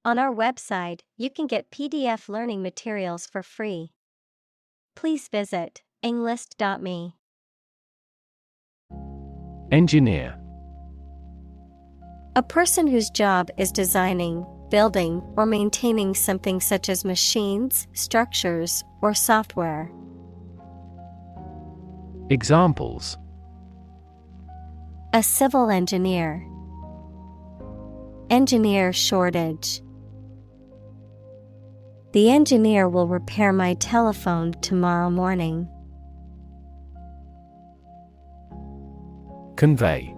On our website, you can get PDF learning materials for free. Please visit englist.me. Engineer. A person whose job is designing, building, or maintaining something such as machines, structures, or software. Examples: A civil engineer. Engineer shortage. The engineer will repair my telephone tomorrow morning. Convey.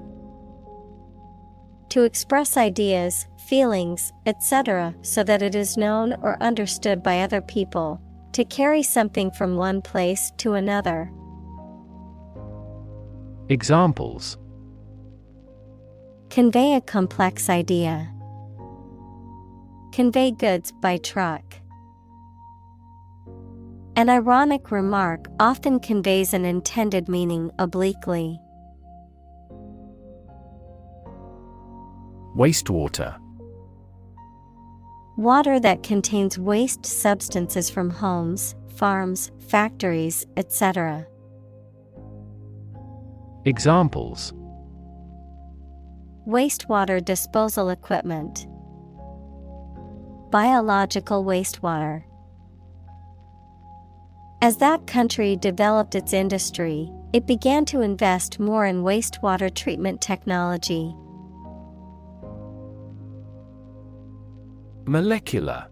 To express ideas, feelings, etc., so that it is known or understood by other people. To carry something from one place to another. Examples: Convey a complex idea. Convey goods by truck. An ironic remark often conveys an intended meaning obliquely. Wastewater. Water that contains waste substances from homes, farms, factories, etc. Examples: Wastewater disposal equipment. Biological wastewater. As that country developed its industry, it began to invest more in wastewater treatment technology. Molecular.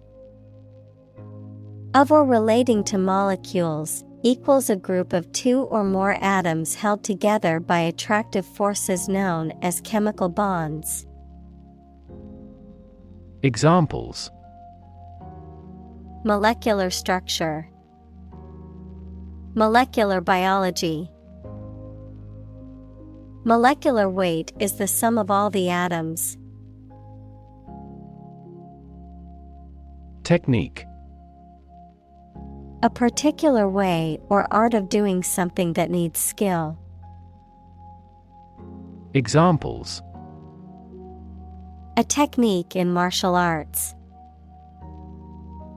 Of or relating to molecules, equals a group of two or more atoms held together by attractive forces known as chemical bonds. Examples: Molecular structure. Molecular biology. Molecular weight is the sum of all the atoms. Technique. A particular way or art of doing something that needs skill. Examples: A technique in martial arts.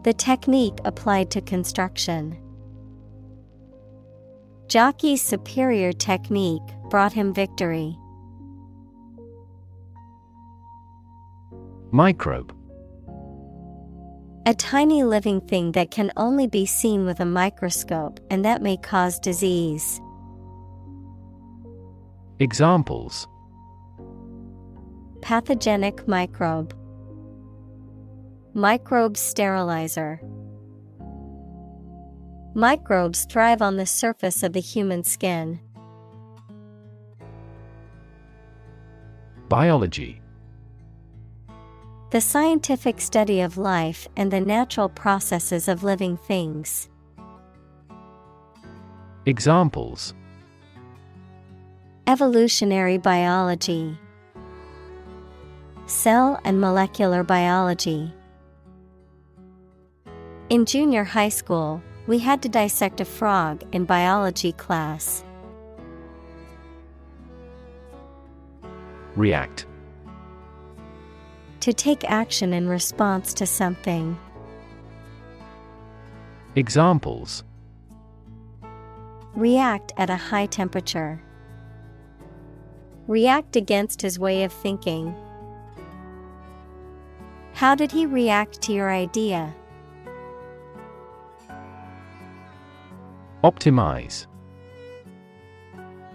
The technique applied to construction. Jockey's superior technique brought him victory. Microbe. A tiny living thing that can only be seen with a microscope and that may cause disease. Examples: Pathogenic microbe. Microbe sterilizer. Microbes thrive on the surface of the human skin. Biology. The scientific study of life and the natural processes of living things. Examples: Evolutionary biology. Cell and molecular biology. In junior high school, we had to dissect a frog in biology class. React. To take action in response to something. Examples: React at a high temperature. React against his way of thinking. How did he react to your idea? Optimize.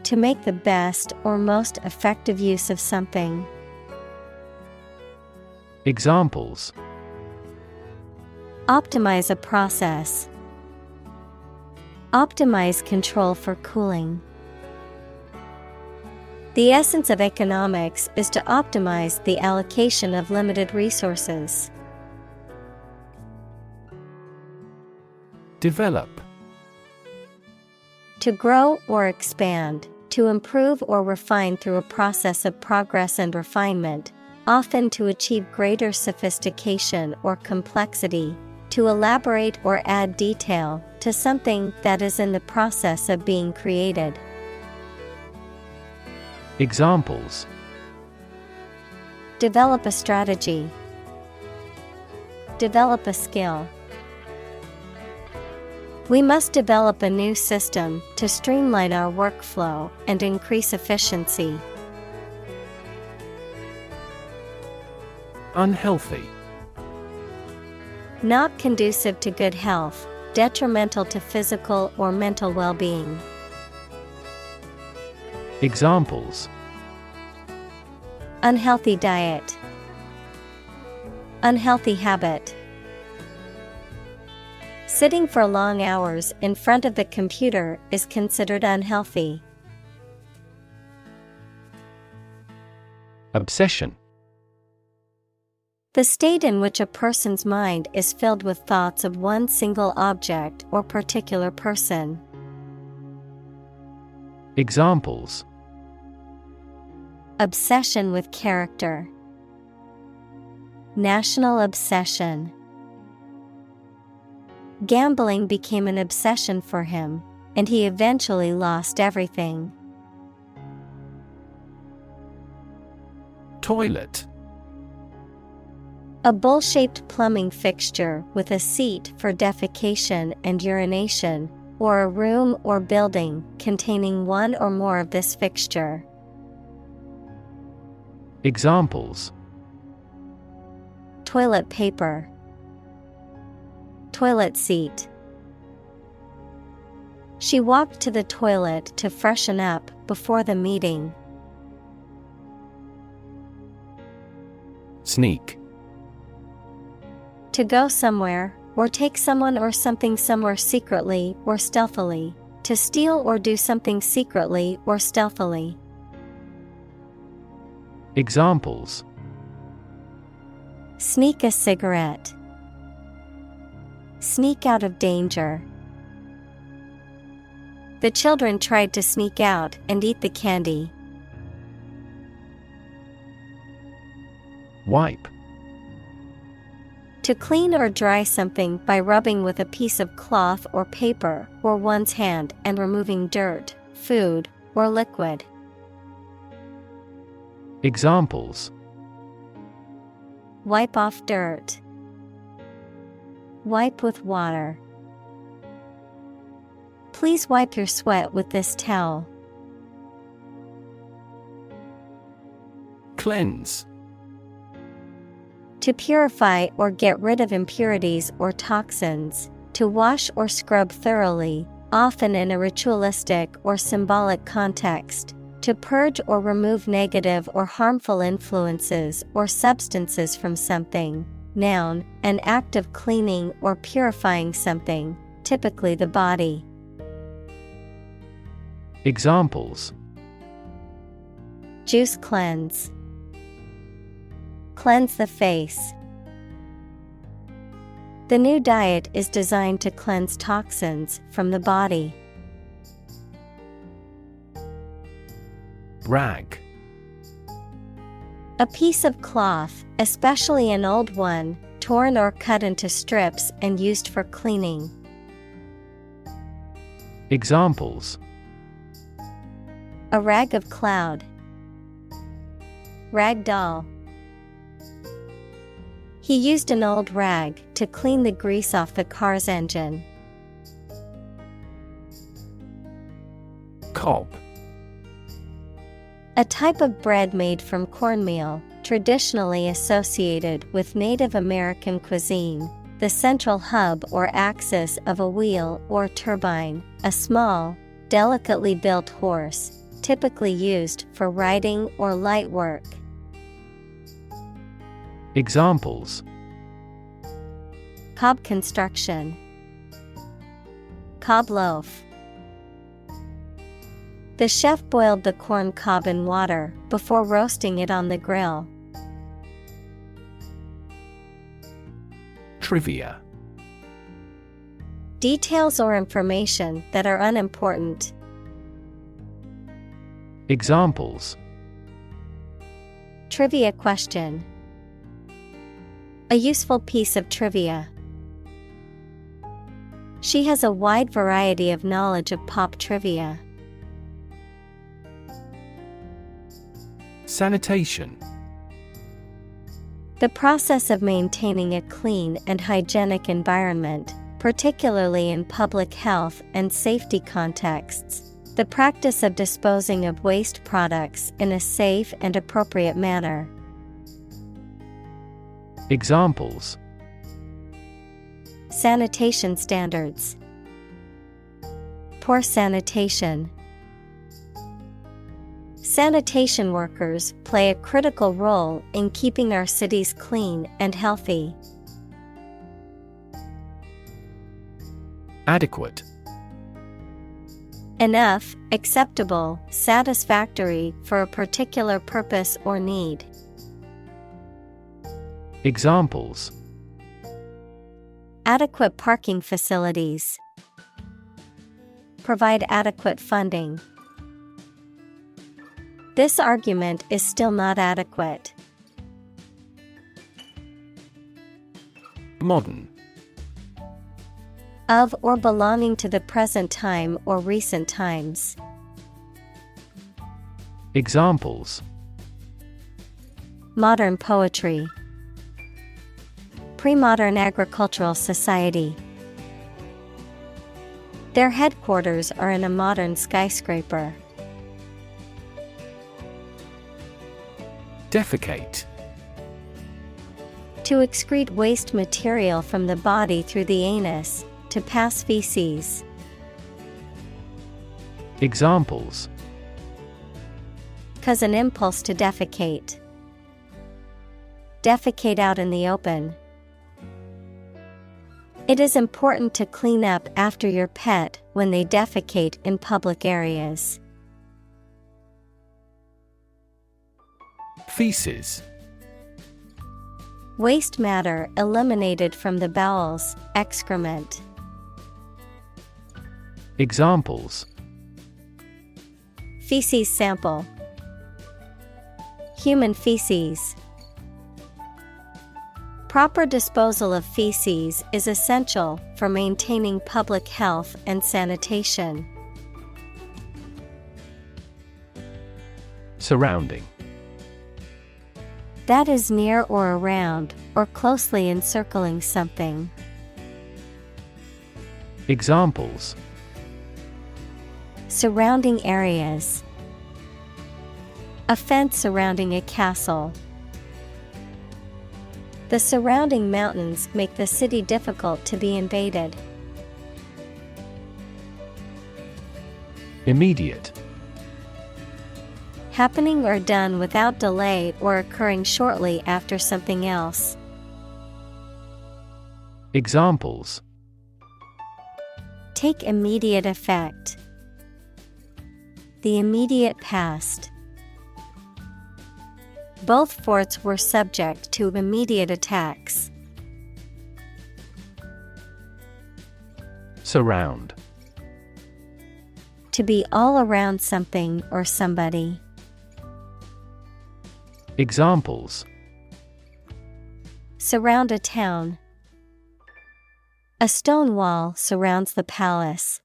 To make the best or most effective use of something. Examples: Optimize a process. Optimize control for cooling. The essence of economics is to optimize the allocation of limited resources. Develop. To grow or expand, to improve or refine through a process of progress and refinement, often to achieve greater sophistication or complexity, to elaborate or add detail to something that is in the process of being created. Examples: Develop a strategy. Develop a skill. We must develop a new system to streamline our workflow and increase efficiency. Unhealthy. Not conducive to good health, detrimental to physical or mental well-being. Examples: unhealthy diet, unhealthy habit. Sitting for long hours in front of the computer is considered unhealthy. Obsession. The state in which a person's mind is filled with thoughts of one single object or particular person. Examples: obsession with character, national obsession. Gambling became an obsession for him, and he eventually lost everything. Toilet. A bowl-shaped plumbing fixture with a seat for defecation and urination, or a room or building containing one or more of this fixture. Examples: toilet paper, toilet seat. She walked to the toilet to freshen up before the meeting. Sneak. To go somewhere, or take someone or something somewhere secretly or stealthily. To steal or do something secretly or stealthily. Examples: sneak a cigarette, sneak out of danger. The children tried to sneak out and eat the candy. Wipe. To clean or dry something by rubbing with a piece of cloth or paper or one's hand and removing dirt, food, or liquid. Examples: wipe off dirt, wipe with water. Please wipe your sweat with this towel. Cleanse. To purify or get rid of impurities or toxins, to wash or scrub thoroughly, often in a ritualistic or symbolic context, to purge or remove negative or harmful influences or substances from something. Noun, an act of cleaning or purifying something, typically the body. Examples: juice cleanse, cleanse the face. The new diet is designed to cleanse toxins from the body. Rag. A piece of cloth, especially an old one, torn or cut into strips and used for cleaning. Examples: a rag of cloud, rag doll. He used an old rag to clean the grease off the car's engine. Cob. A type of bread made from cornmeal, traditionally associated with Native American cuisine, the central hub or axis of a wheel or turbine, a small, delicately built horse, typically used for riding or light work. Examples: cob construction, cob loaf. The chef boiled the corn cob in water before roasting it on the grill. Trivia. Details or information that are unimportant. Examples: trivia question, a useful piece of trivia. She has a wide variety of knowledge of pop trivia. Sanitation. The process of maintaining a clean and hygienic environment, particularly in public health and safety contexts. The practice of disposing of waste products in a safe and appropriate manner. Examples: Sanitation standards. Poor sanitation. Sanitation workers play a critical role in keeping our cities clean and healthy. Adequate. Enough, acceptable, satisfactory for a particular purpose or need. Examples: Adequate parking facilities. Provide adequate funding. This argument is still not adequate. Modern. Of or belonging to the present time or recent times. Examples: Modern poetry. Pre-modern agricultural society. Their headquarters are in a modern skyscraper. Defecate. To excrete waste material from the body through the anus, to pass feces. Examples: Cause an impulse to defecate. Defecate out in the open. It is important to clean up after your pet when they defecate in public areas. Feces. Waste matter eliminated from the bowels, excrement. Examples: Feces sample. Human feces. Proper disposal of feces is essential for maintaining public health and sanitation. Surrounding. That is near or around, or closely encircling something. Examples: Surrounding areas. A fence surrounding a castle. The surrounding mountains make the city difficult to be invaded. Immediate. Happening or done without delay or occurring shortly after something else. Examples: Take immediate effect. The immediate past. Both forts were subject to immediate attacks. Surround. To be all around something or somebody. Examples: Surround a town. A stone wall surrounds the palace.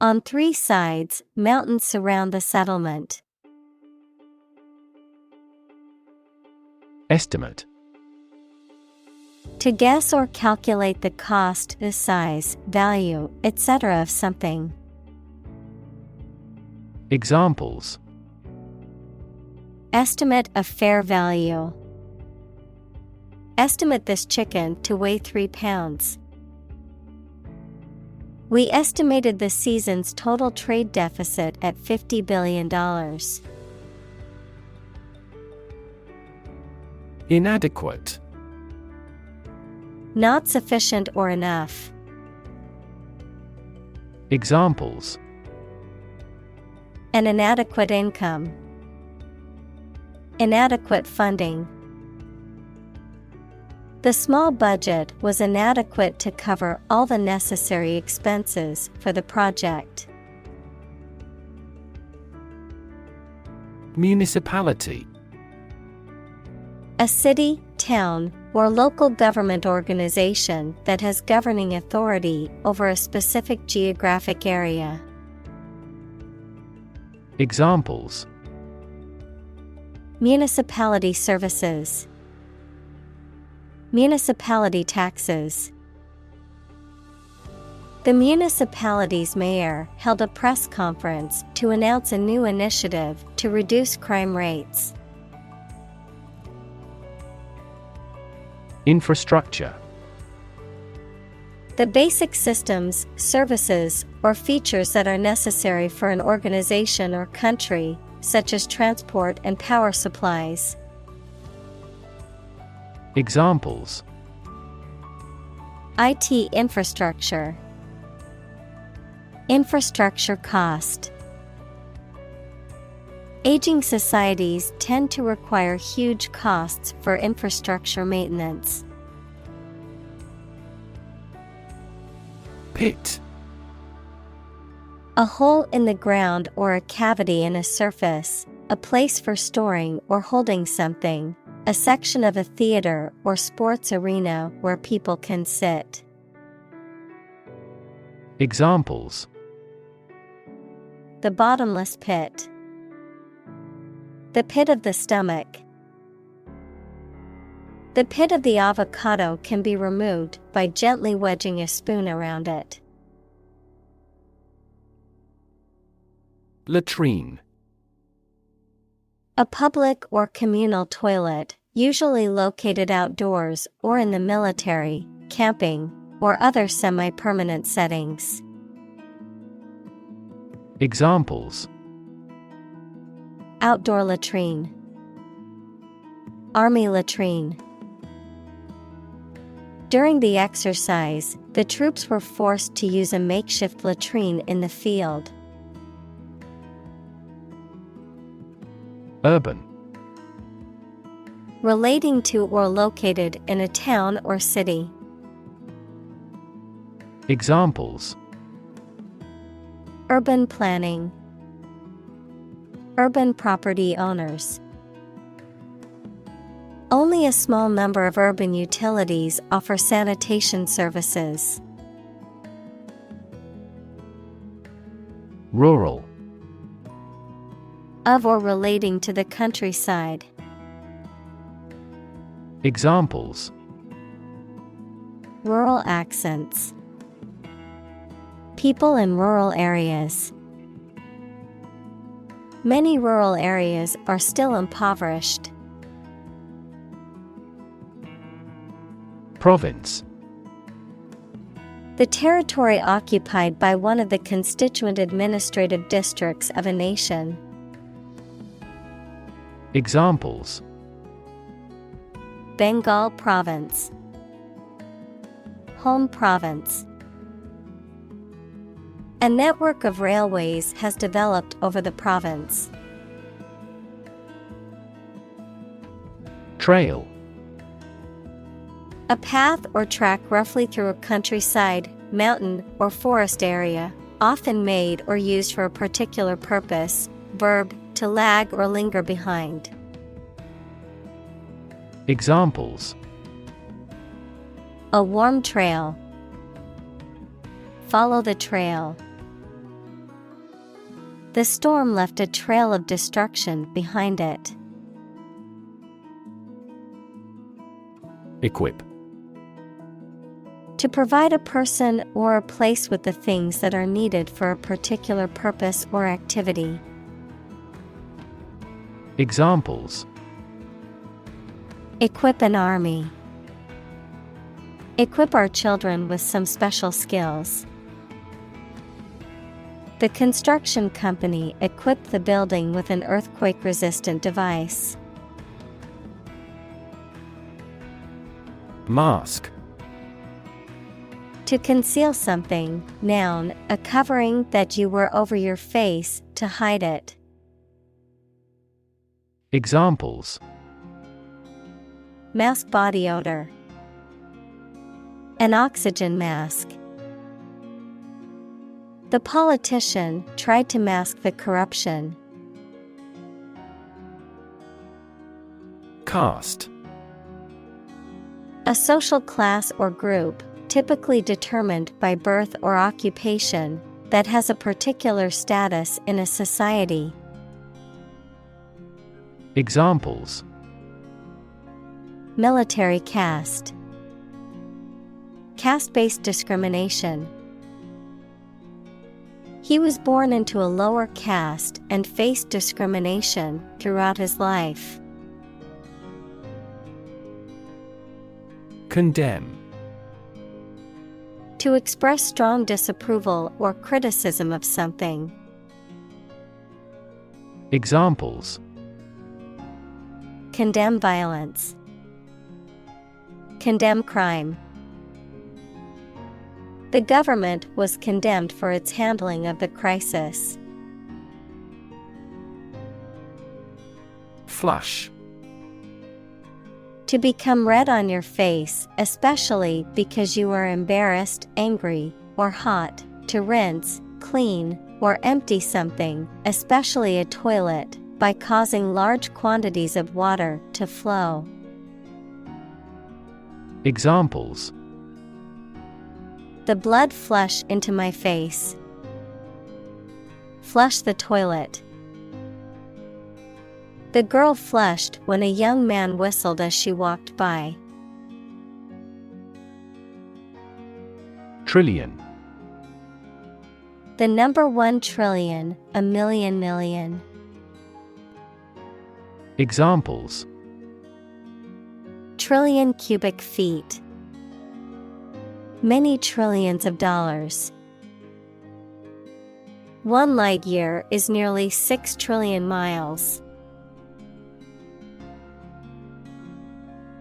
On 3 sides, mountains surround the settlement. Estimate. To guess or calculate the cost, the size, value, etc. of something. Examples: Estimate of fair value. Estimate this chicken to weigh 3 pounds. We estimated the season's total trade deficit at $50 billion. Inadequate. Not sufficient or enough. Examples: An inadequate income. Inadequate funding. The small budget was inadequate to cover all the necessary expenses for the project. Municipality. A city, town, or local government organization that has governing authority over a specific geographic area. Examples: Municipality services. Municipality taxes. The municipality's mayor held a press conference to announce a new initiative to reduce crime rates. Infrastructure. The basic systems, services, or features that are necessary for an organization or country, such as transport and power supplies. Examples: IT infrastructure. Infrastructure cost. Aging societies tend to require huge costs for infrastructure maintenance. Pit. A hole in the ground or a cavity in a surface, a place for storing or holding something, a section of a theater or sports arena where people can sit. Examples: The bottomless pit. The pit of the stomach. The pit of the avocado can be removed by gently wedging a spoon around it. Latrine. A public or communal toilet, usually located outdoors or in the military, camping, or other semi-permanent settings. Examples: Outdoor latrine. Army latrine. During the exercise, the troops were forced to use a makeshift latrine in the field. Urban. Relating to or located in a town or city. Examples: Urban planning. Urban property owners. Only a small number of urban utilities offer sanitation services. Rural. Of or relating to the countryside. Examples: Rural accents. People in rural areas. Many rural areas are still impoverished. Province. The territory occupied by one of the constituent administrative districts of a nation. Examples: Bengal Province. Home Province. A network of railways has developed over the province. Trail. A path or track roughly through a countryside, mountain, or forest area, often made or used for a particular purpose. Verb, to lag or linger behind. Examples: A warm trail. Follow the trail. The storm left a trail of destruction behind it. Equip. To provide a person or a place with the things that are needed for a particular purpose or activity. Examples: Equip an army. Equip our children with some special skills. The construction company equipped the building with an earthquake-resistant device. Mask. To conceal something, noun, a covering that you wear over your face to hide it. Examples: Mask body odor. An oxygen mask. The politician tried to mask the corruption. Caste. A social class or group, typically determined by birth or occupation, that has a particular status in a society. Examples: military caste, caste-based discrimination. He was born into a lower caste and faced discrimination throughout his life. Condemn. To express strong disapproval or criticism of something. Examples: condemn violence, condemn crime. The government was condemned for its handling of the crisis. Flush. To become red on your face, especially because you are embarrassed, angry, or hot. To rinse, clean, or empty something, especially a toilet, by causing large quantities of water to flow. Examples: the blood flush into my face. Flush the toilet. The girl flushed when a young man whistled as she walked by. Trillion. The number 1 trillion, a million million. Examples: trillion cubic feet. Many trillions of dollars. 1 light year is nearly 6 trillion miles.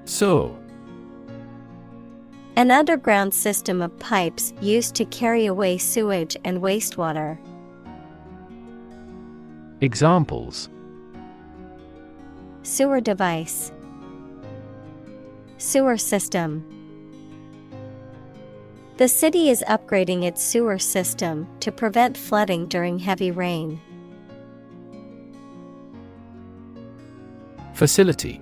Sewer. An underground system of pipes used to carry away sewage and wastewater. Examples: sewer device, sewer system. The city is upgrading its sewer system to prevent flooding during heavy rain. Facility.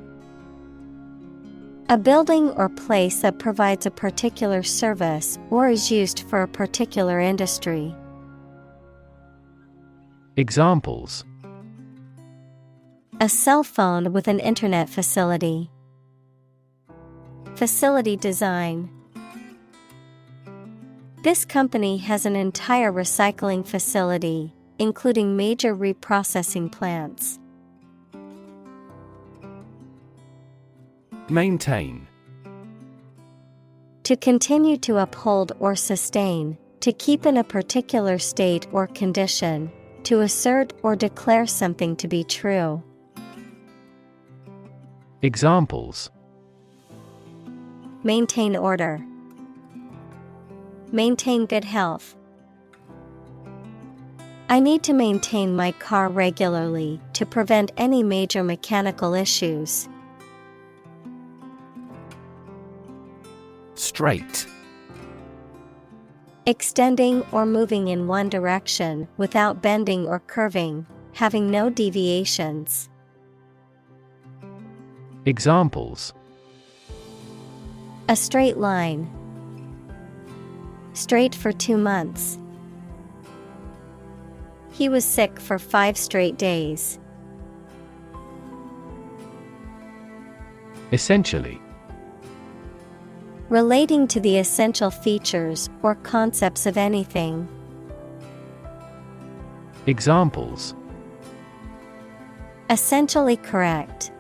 A building or place that provides a particular service or is used for a particular industry. Examples: a cell phone with an internet facility. Facility design. This company has an entire recycling facility, including major reprocessing plants. Maintain. To continue to uphold or sustain, to keep in a particular state or condition, to assert or declare something to be true. Examples: maintain order, maintain good health. I need to maintain my car regularly to prevent any major mechanical issues. Straight. Extending or moving in one direction without bending or curving, having no deviations. Examples: a straight line. Straight for 2 months. He was sick for 5 straight days. Essentially. Relating to the essential features or concepts of anything. Examples: essentially correct.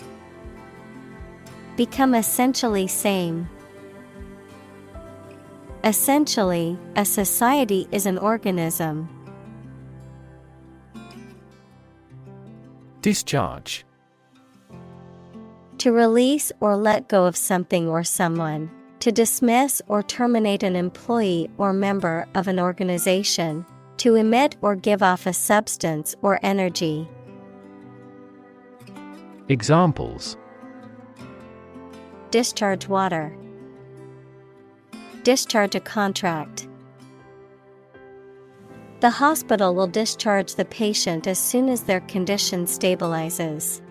Become essentially same. Essentially, a society is an organism. Discharge. To release or let go of something or someone. To dismiss or terminate an employee or member of an organization. To emit or give off a substance or energy. Examples: discharge water. Discharge a contract. The hospital will discharge the patient as soon as their condition stabilizes.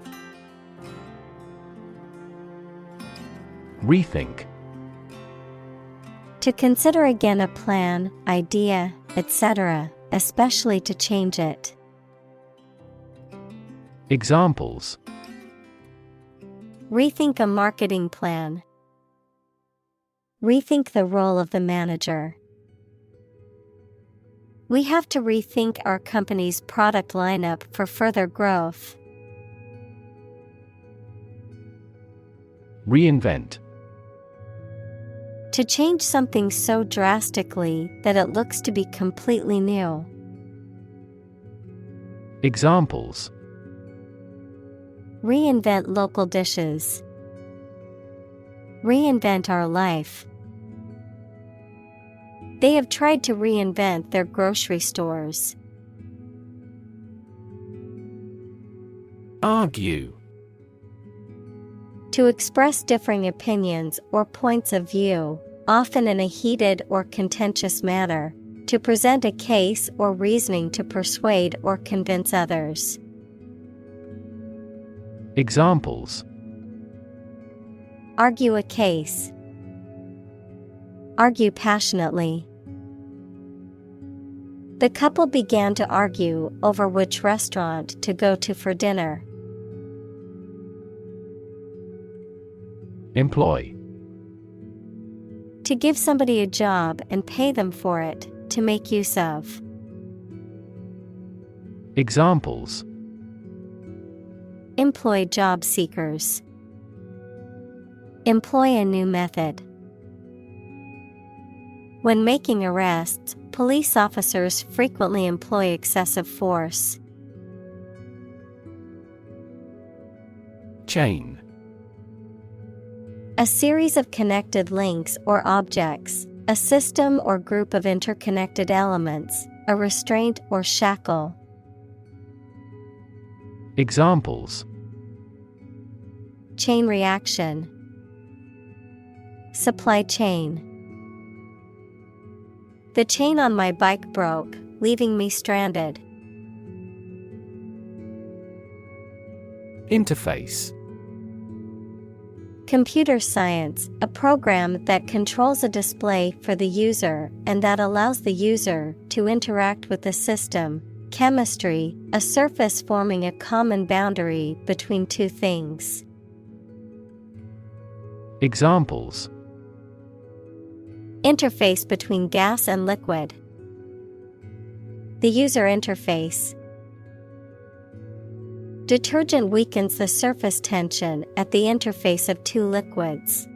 Rethink. To consider again a plan, idea, etc., especially to change it. Examples: Rethink a marketing plan. Rethink the role of the manager. We have to rethink our company's product lineup for further growth. Reinvent. To change something so drastically that it looks to be completely new. Examples: Reinvent local dishes. Reinvent our life. They have tried to reinvent their grocery stores. Argue. To express differing opinions or points of view, often in a heated or contentious manner, to present a case or reasoning to persuade or convince others. Examples: Argue a case. Argue passionately. The couple began to argue over which restaurant to go to for dinner. Employ. To give somebody a job and pay them for it, to make use of. Examples: Employ job seekers. Employ a new method. When making arrests, police officers frequently employ excessive force. Chain. A series of connected links or objects, a system or group of interconnected elements, a restraint or shackle. Examples: Chain reaction. Supply chain. The chain on my bike broke, leaving me stranded. Interface. Computer science, a program that controls a display for the user and that allows the user to interact with the system. Chemistry, a surface forming a common boundary between two things. Examples: Interface between gas and liquid. The user interface. Detergent weakens the surface tension at the interface of two liquids.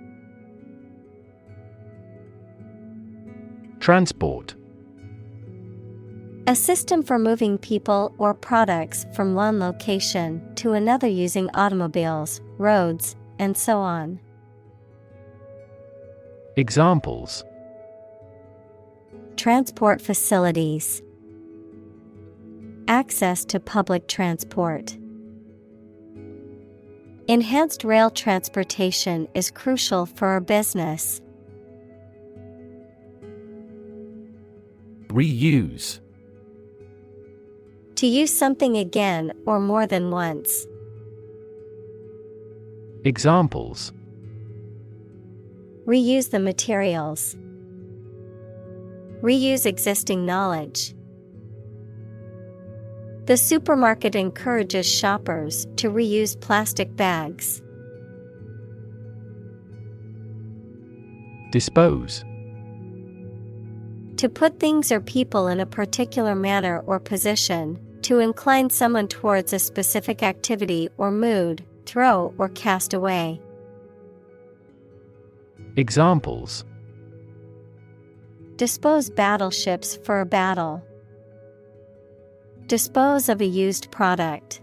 Transport. A system for moving people or products from one location to another using automobiles, roads, and so on. Examples: Transport facilities. Access to public transport. Enhanced rail transportation is crucial for our business. Reuse. To use something again or more than once. Examples: Reuse the materials. Reuse existing knowledge. The supermarket encourages shoppers to reuse plastic bags. Dispose. To put things or people in a particular manner or position, to incline someone towards a specific activity or mood, throw or cast away. Examples: Dispose battleships for a battle. Dispose of a used product.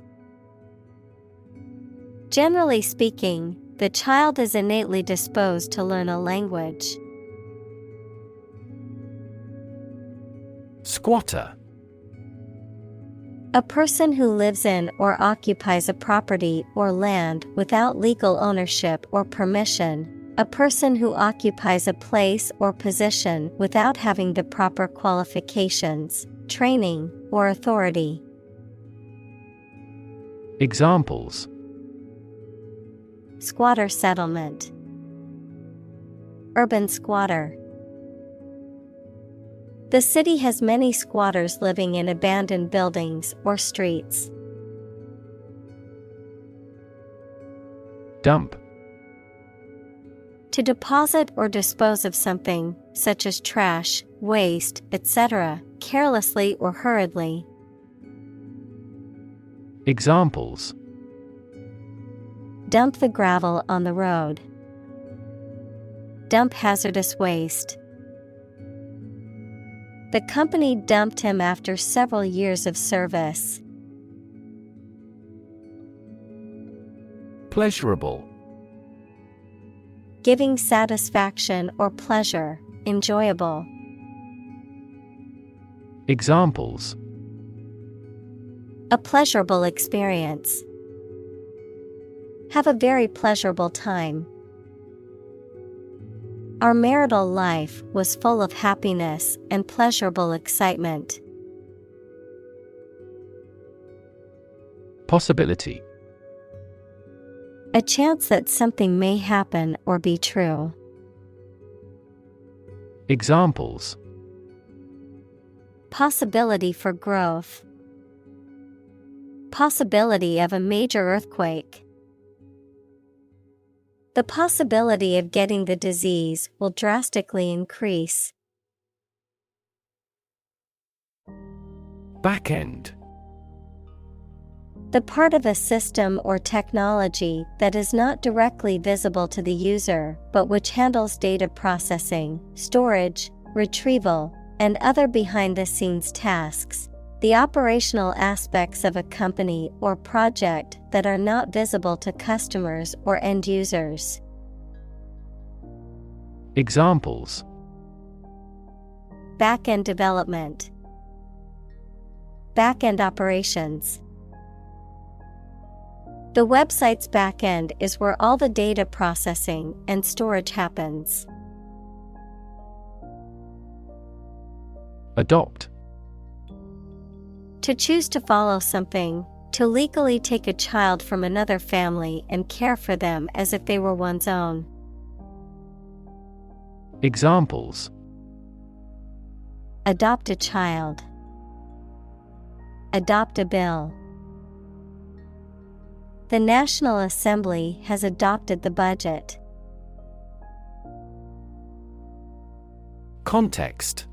Generally speaking, the child is innately disposed to learn a language. Squatter. A person who lives in or occupies a property or land without legal ownership or permission. A person who occupies a place or position without having the proper qualifications, training, or authority. Examples: Squatter settlement. Urban squatter. The city has many squatters living in abandoned buildings or streets. Dump. To deposit or dispose of something, such as trash, waste, etc., carelessly or hurriedly. Examples: Dump the gravel on the road. Dump hazardous waste. The company dumped him after several years of service. Pleasurable. Giving satisfaction or pleasure, enjoyable. Examples: A pleasurable experience. Have a very pleasurable time. Our marital life was full of happiness and pleasurable excitement. Possibility. A chance that something may happen or be true. Examples: Possibility for growth. Possibility of a major earthquake. The possibility of getting the disease will drastically increase. Back-end. The part of a system or technology that is not directly visible to the user, but which handles data processing, storage, retrieval, and other behind-the-scenes tasks. The operational aspects of a company or project that are not visible to customers or end users. Examples: Back-end development. Back-end operations. The website's back-end is where all the data processing and storage happens. Adopt. To choose to follow something, to legally take a child from another family and care for them as if they were one's own. Examples: Adopt a child. Adopt a bill. The National Assembly has adopted the budget. Context.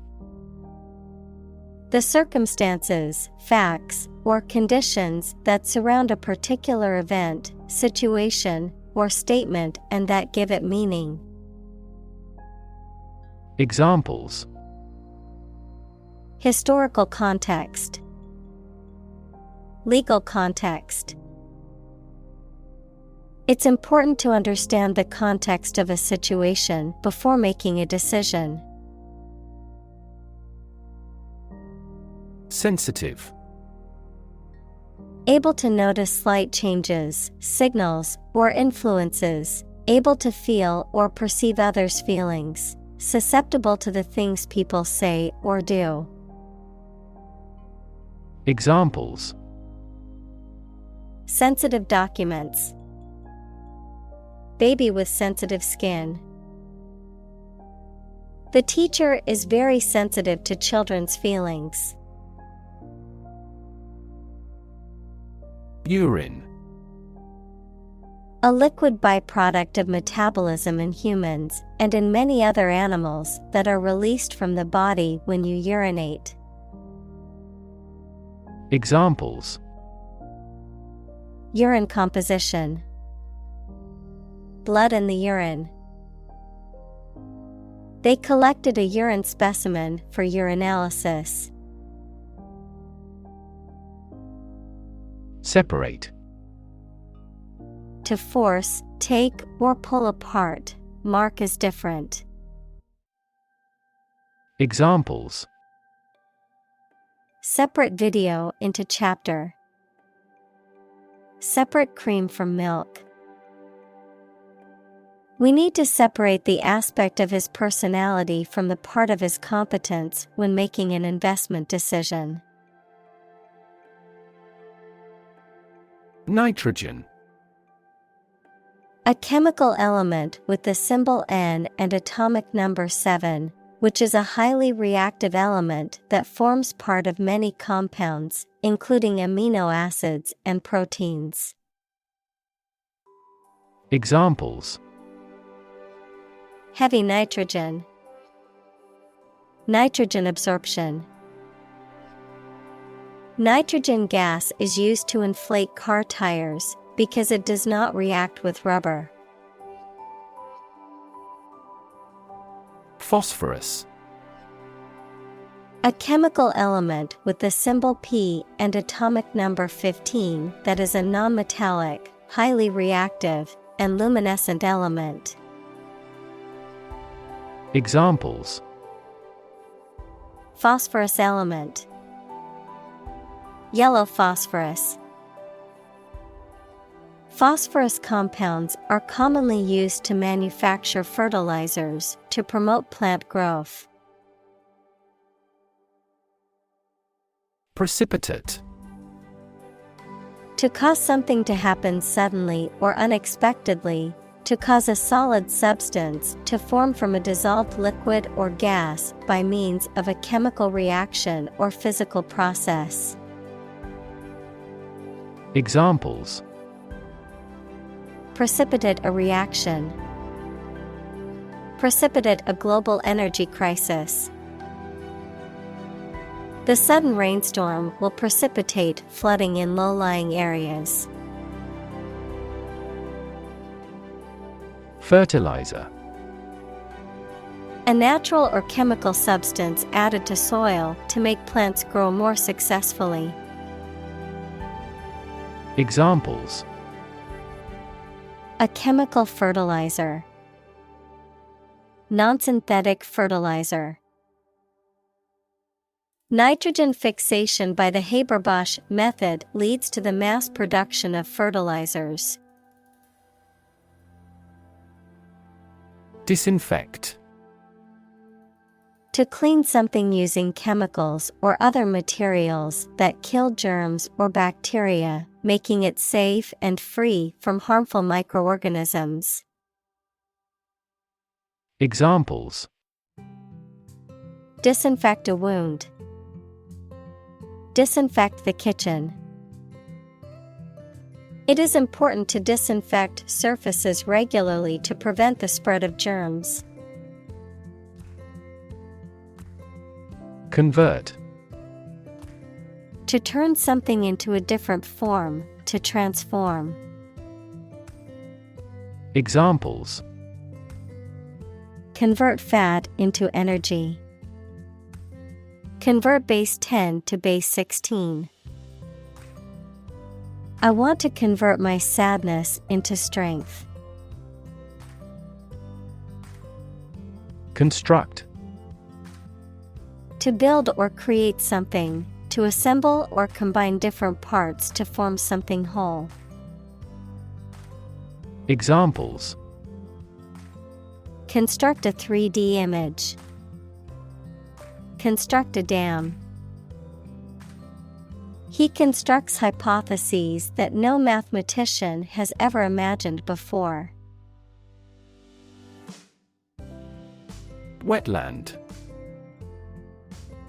The circumstances, facts, or conditions that surround a particular event, situation, or statement and that give it meaning. Examples: Historical context. Legal context. It's important to understand the context of a situation before making a decision. Sensitive. Able to notice slight changes, signals, or influences, able to feel or perceive others' feelings, susceptible to the things people say or do. Examples: Sensitive documents. Baby with sensitive skin. The teacher is very sensitive to children's feelings. Urine. A liquid byproduct of metabolism in humans and in many other animals that are released from the body when you urinate. Examples: Urine composition. Blood in the urine. They collected a urine specimen for urinalysis. Separate. To force, take, or pull apart, mark as different. Examples: Separate video into chapter. Separate cream from milk. We need to separate the aspect of his personality from the part of his competence when making an investment decision. Nitrogen. A chemical element with the symbol N and atomic number 7, which is a highly reactive element that forms part of many compounds, including amino acids and proteins. Examples: Heavy nitrogen. Nitrogen absorption. Nitrogen gas is used to inflate car tires because it does not react with rubber. Phosphorus. A chemical element with the symbol P and atomic number 15 that is a nonmetallic, highly reactive, and luminescent element. Examples: Phosphorus element. Yellow phosphorus. Phosphorus compounds are commonly used to manufacture fertilizers to promote plant growth. Precipitate. To cause something to happen suddenly or unexpectedly, to cause a solid substance to form from a dissolved liquid or gas by means of a chemical reaction or physical process. Examples: Precipitate a reaction. Precipitate a global energy crisis. The sudden rainstorm will precipitate flooding in low-lying areas. Fertilizer. A natural or chemical substance added to soil to make plants grow more successfully. Examples: A chemical fertilizer. Non-synthetic fertilizer. Nitrogen fixation by the Haber-Bosch method leads to the mass production of fertilizers. Disinfect. To clean something using chemicals or other materials that kill germs or bacteria, making it safe and free from harmful microorganisms. Examples: Disinfect a wound. Disinfect the kitchen. It is important to disinfect surfaces regularly to prevent the spread of germs. Convert. To turn something into a different form, to transform. Examples: Convert fat into energy. Convert base 10 to base 16. I want to convert my sadness into strength. Construct. To build or create something, to assemble or combine different parts to form something whole. Examples: Construct a 3D image. Construct a dam. He constructs hypotheses that no mathematician has ever imagined before. Wetland.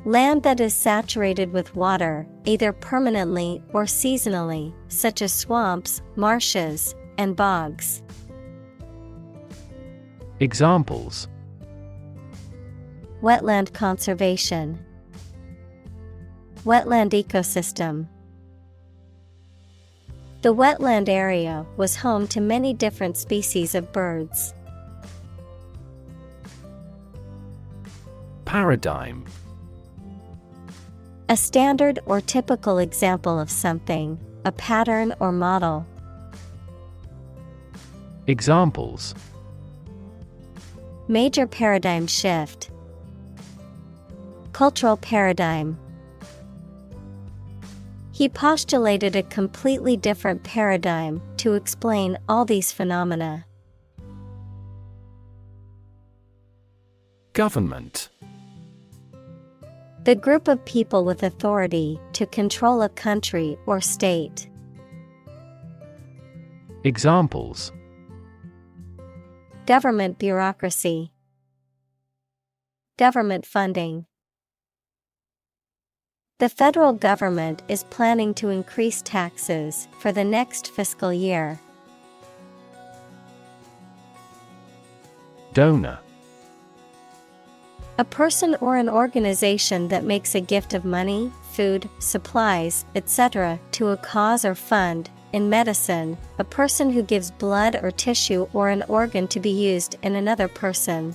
Land that is saturated with water, either permanently or seasonally, such as swamps, marshes, and bogs. Examples: Wetland conservation. Wetland ecosystem. The wetland area was home to many different species of birds. Paradigm. A standard or typical example of something, a pattern or model. Examples: Major paradigm shift. Cultural paradigm. He postulated a completely different paradigm to explain all these phenomena. Government. The group of people with authority to control a country or state. Examples: Government bureaucracy. Government funding. The federal government is planning to increase taxes for the next fiscal year. Donor. A person or an organization that makes a gift of money, food, supplies, etc. to a cause or fund. In medicine, a person who gives blood or tissue or an organ to be used in another person.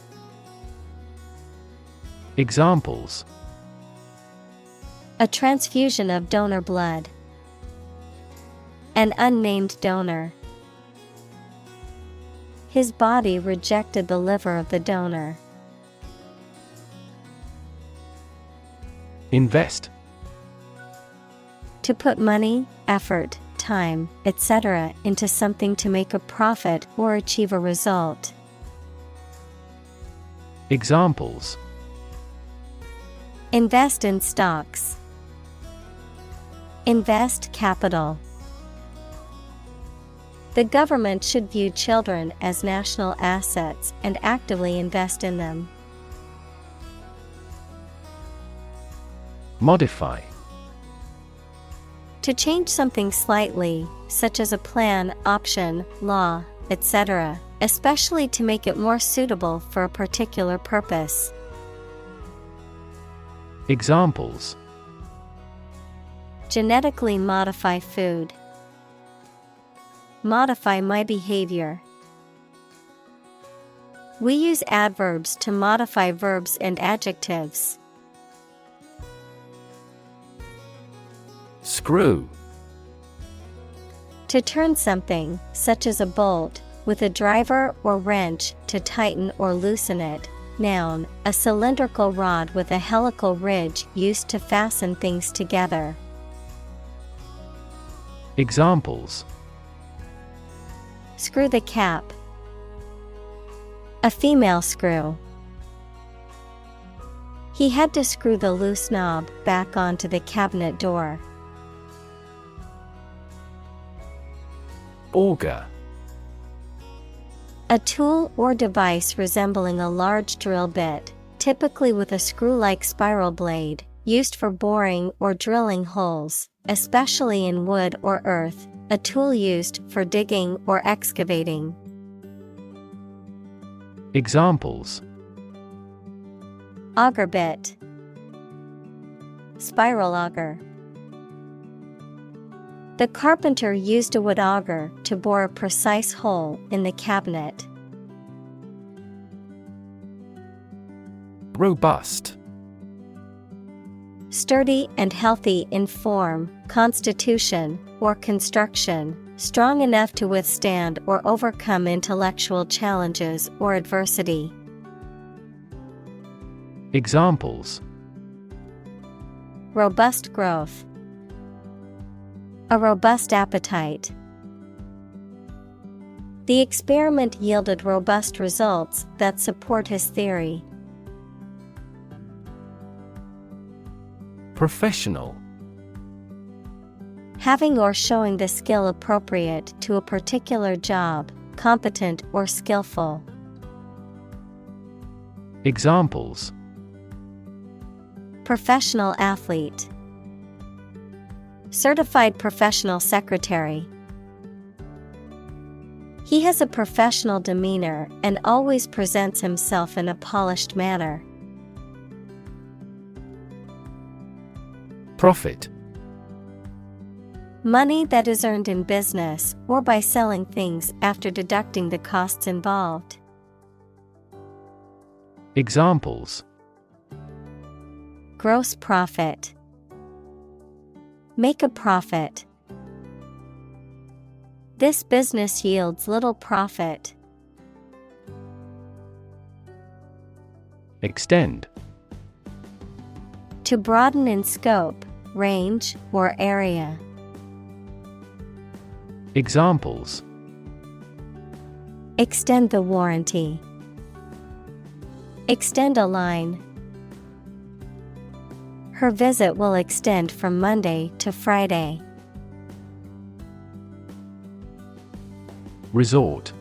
Examples: a transfusion of donor blood, an unnamed donor. His body rejected the liver of the donor. Invest. To put money, effort, time, etc. into something to make a profit or achieve a result. Examples: invest in stocks, invest capital. The government should view children as national assets and actively invest in them. Modify. To change something slightly, such as a plan, option, law, etc., especially to make it more suitable for a particular purpose. Examples: genetically modify food, modify my behavior. We use adverbs to modify verbs and adjectives. Screw. To turn something, such as a bolt, with a driver or wrench to tighten or loosen it. Noun, a cylindrical rod with a helical ridge used to fasten things together. Examples: screw the cap, a female screw. He had to screw the loose knob back onto the cabinet door. Auger. A tool or device resembling a large drill bit, typically with a screw-like spiral blade, used for boring or drilling holes, especially in wood or earth, a tool used for digging or excavating. Examples: auger bit, spiral auger. The carpenter used a wood auger to bore a precise hole in the cabinet. Robust. Sturdy and healthy in form, constitution, or construction, strong enough to withstand or overcome intellectual challenges or adversity. Examples: robust growth, a robust appetite. The experiment yielded robust results that support his theory. Professional. Having or showing the skill appropriate to a particular job, competent or skillful. Examples: professional athlete, certified professional secretary. He has a professional demeanor and always presents himself in a polished manner. Profit. Money that is earned in business or by selling things after deducting the costs involved. Examples: gross profit, make a profit. This business yields little profit. Extend. To broaden in scope, range, or area. Examples: extend the warranty, extend a line. Her visit will extend from Monday to Friday. Resort.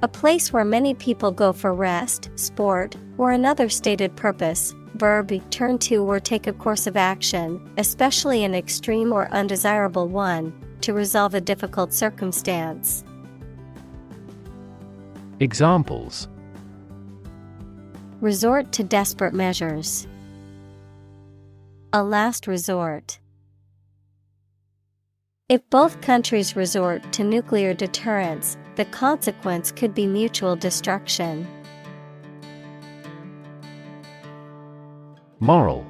A place where many people go for rest, sport, or another stated purpose. Verb, turn to or take a course of action, especially an extreme or undesirable one, to resolve a difficult circumstance. Resort to desperate measures. A last resort. If both countries resort to nuclear deterrence, the consequence could be mutual destruction. Moral.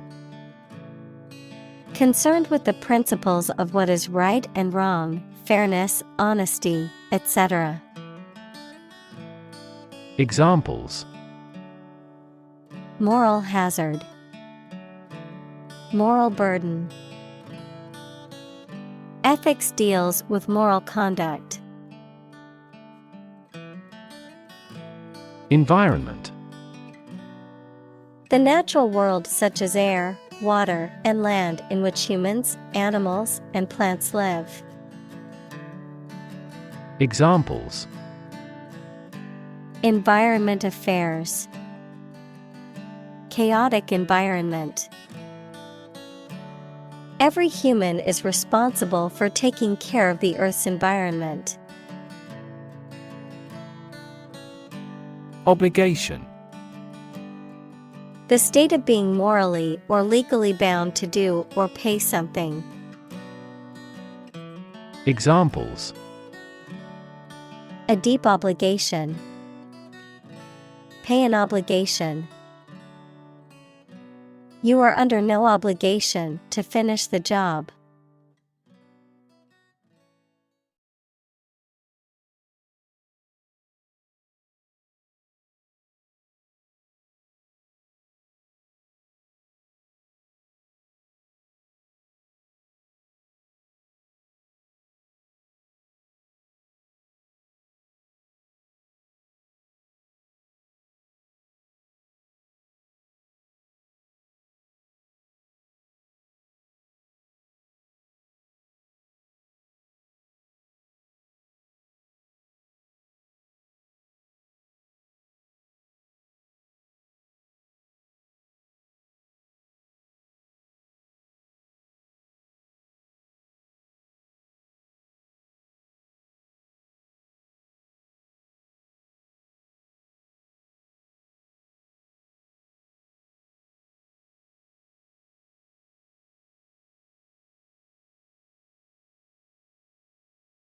Concerned with the principles of what is right and wrong, fairness, honesty, etc. Examples: Moral hazard. Moral burden. Ethics deals with moral conduct. Environment. The natural world such as air, water, and land in which humans, animals, and plants live. Examples: Environment affairs. Chaotic environment. Every human is responsible for taking care of the Earth's environment. Obligation. The state of being morally or legally bound to do or pay something. Examples: A deep obligation. Pay an obligation. You are under no obligation to finish the job.